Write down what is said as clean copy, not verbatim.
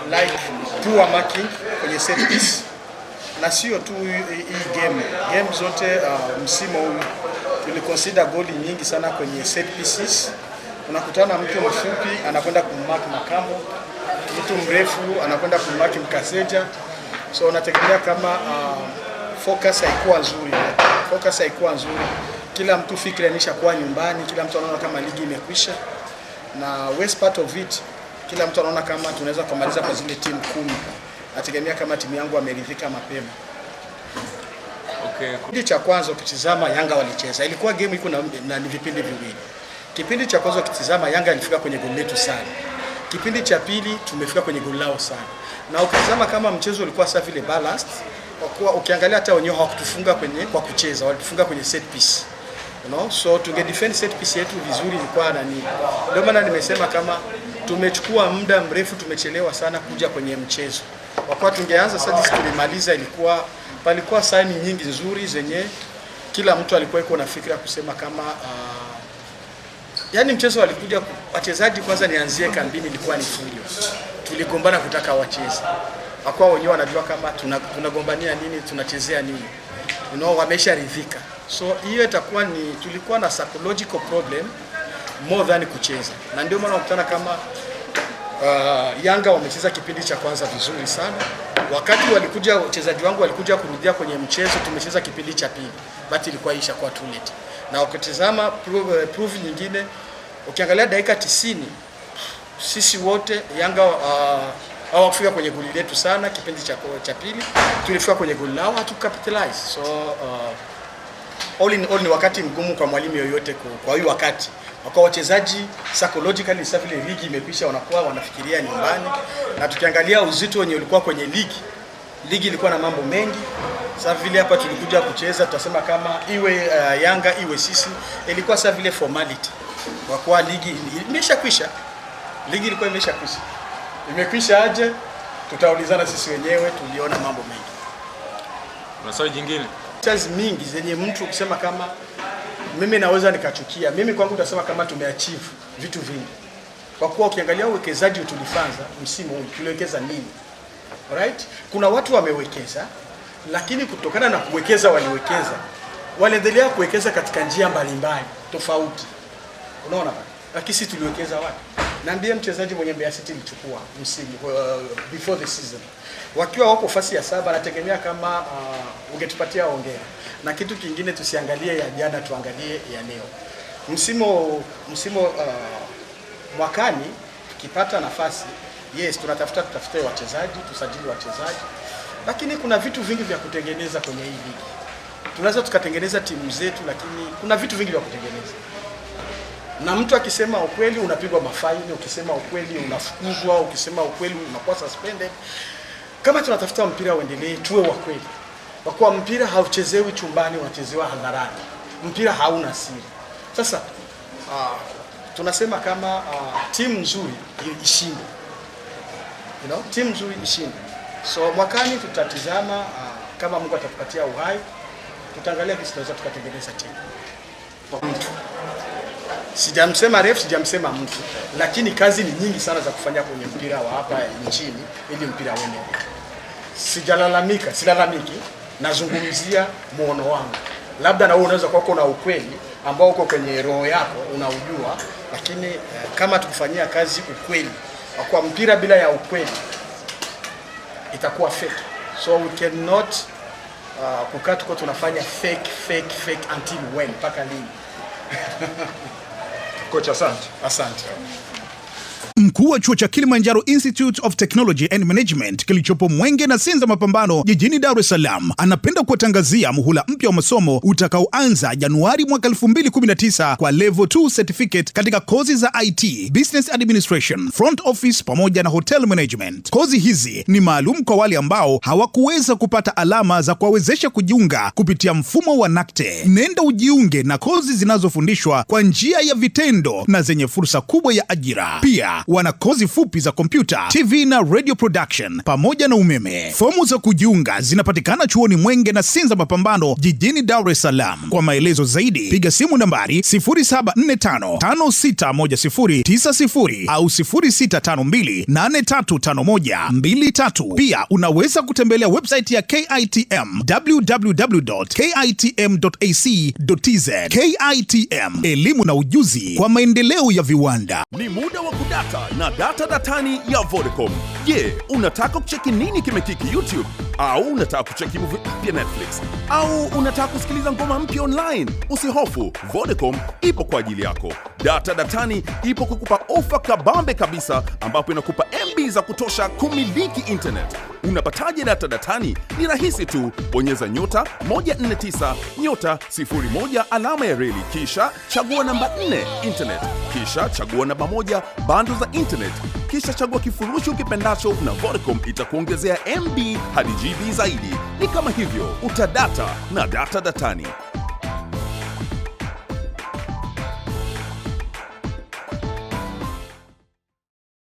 like poor marking kwenye set piece, na sio tu hii game zote msimu huu tuliconsider goli nyingi sana kwenye set pieces. Unakutana mtu mfupi anakwenda kummark Makambo, mtu mrefu anakwenda kummark Mkaseja, so unategemea kama focus haikuwa nzuri. Kila mtu fikra inishakuwa nyumbani, kila mtu anaona kama ligi imekwisha, na worst part of it, kila mtu anaona kama tunaweza kumaliza kwa zile timu 10. Nategemea kama timu yangu ameridhika mapema. Okay. Kipindi cha kwanza ukitizama Yanga walicheza, ilikuwa game iko na vipindi viwili. Kipindi cha kwanza ukitizama Yanga ilifika kwenye goli letu sana. Kipindi cha pili tumefika kwenye goli lao sana. Na ukitizama kama mchezo ulikuwa sawa vile balanced, kwa kuwa ukiangalia hata wenyewe hawakutufunga kwa kucheza, walitufunga kwenye set piece. You know, so tunge defend set piece yetu vizuri ilikuwa nani. Ndio maana nimesema kama tumechukua muda mrefu, tumechelewa sana kuja kwenye mchezo. Kwa kuwa tungeanza sasa tulimaliza, palikuwa saini nyingi nzuri zenye kila mtu alikuwa iko na fikra kusema kama yani mchezo walikuja wachezaji kwanza, nianzie kambini ilikuwa ni fujo. Tuligombana kutaka wacheze. Hakuwa wenyewe wanajua kama tunagombania nini, tunachezea nini. You know, wamesharidhika. So hiyo itakuwa ni tulikuwa na psychological problem more than kucheza. Na ndio maana unakutana kama Yanga wamecheza kipindi cha kwanza vizuri sana. Wakati walikuja wachezaji wangu walikuja kurudia kwenye mchezo, tumecheza kipindi cha pili. But ilikuwa ishakuwa too late. Na ukitazama proof nyingine, ukiangalia dakika 90 sisi wote Yanga hawakufika kwenye goli letu sana. Kipindi cha pili tulifika kwenye goli lao, hatukapitalize. So all in all ni wakati mgumu kwa mwalimu yoyote kwa hiyo wakati. Kwa wachezaji psychologically sasa vile ligi imekwisha, wanakuwa wanafikiria nyumbani. Na tukiangalia uzito wenye ulikuwa kwenye ligi ilikuwa na mambo mengi. Sasa vile hapa tulikuja kucheza, tutasema kama iwe Yanga iwe sisi, ilikuwa sasa vile formality. Kwa kuwa ligi imeshakwisha. Ligi ilikuwa imeshakwisha. Imekwisha aje? Tutaulizana sisi wenyewe, tuliona mambo mengi. Kuna swali jingine? Chazi mingi zenye mtu ukisema kama mimi naweza nikachukia. Mimi kwangu utasema kama tumeachieve vitu vingi. Kwa kuwa ukiangalia uwekezaji tulifanza msimu huu, tuliwekeza nini? Alright? Kuna watu wamewekeza, lakini kutokana na kuwekeza waliendelea kuwekeza katika njia mbalimbali tofauti. Unaona bana? Lakini sisi tuliwekeza wapi? Naambia mchezaji mwenye Mbeya City ilichukua msimu before the season. Wakiwa wako fasi ya 7, nategemea kama ungetupatia ongea. Na kitu kingine tusiangalie ya jana, tuangalie ya leo. Msimu mwakani tukipata nafasi, yes tutafute wachezaji, tusajili wachezaji. Lakini kuna vitu vingi vya kutengeneza kwenye hii ligi. Tunaweza tukatengeneza timu zetu, lakini kuna vitu vingi vya kutengeneza. Na mtu akisema ukweli unapigwa mafaini, ukisema ukweli unafukuzwa, ukisema ukweli unakuwa suspended. Kama tunatafuta mpira uendelee, tuwe wa kweli. Kwa kuwa mpira hauchezewi chumbani, unachezewa hadharani. Mpira hauna siri. Sasa tunasema kama timu nzuri ishinde. You know, timu nzuri ishinde. So mwakani tutatizama kama Mungu atatupatia uhai, tutaangalia jinsi tunaweza tukatengeneza timu. Mtu. Sijamsema ref, sijamsema mtu, lakini kazi ni nyingi sana za kufanya kwenye mpira wa hapa nchini ili mpira uende. Silalamiki, nazungumzia muono wangu. Labda na wewe unaweza kuwa na ukweli ambao uko kwenye roho yako unaujua, lakini kama tukifanyia kazi ukweli, kwa mpira bila ya ukweli itakuwa fake. So we cannot kukaa tuko tunafanya fake until when, mpaka lini? Kocha, asante. Mkuu wa chuo cha Kilimanjaro Institute of Technology and Management kilichopo Mwenge na Sinza Mapambano jijini Dar es Salaam anapenda kuwatangazia muhula mpya wa masomo utakaoanza Januari mwaka 2019 kwa level 2 certificate katika kozi za IT, Business Administration, Front Office pamoja na Hotel Management. Kozi hizi ni maalum kwa wale ambao hawakuweza kupata alama za kuwawezesha kujiunga kupitia mfumo wa NACTE. Nenda ujiunge na kozi zinazofundishwa kwa njia ya vitendo na zenye fursa kubwa ya ajira. Pia wana kozi fupi za kompyuta, TV na radio production pamoja na umeme. Fomu za kujiunga zinapatikana chuoni Mwenge na Sinza Mapambano jijini Dar es Salaam. Kwa maelezo zaidi piga simu nambari 0745561090 au 0652835123. Pia unaweza kutembelea website ya KITM www.kitm.ac.tz. KITM, elimu na ujuzi kwa maendeleo ya viwanda. Ni muda wa kudata na data datani ya Vodacom. Je, unataka kucheki nini kimekiki YouTube? Au unataka kucheki movie mpya Netflix? Au unataka kusikiliza ngoma mpya online? Usihofu, Vodacom ipo kwa ajili yako. Data datani ipo kukupa ofa kabambe kabisa, ambapo inakupa MB za kutosha kumiliki internet. Unapataje data datani? Ni rahisi tu, bonyeza *149 *01 alama ya reli, kisha chagua namba 4 internet, kisha chagua namba 1 bando za internet, kisha chagua kifurushi ukipendacho na Vodacom itakuongezea MB hadi GB zaidi. Ni kama hivyo, utadata na data datani.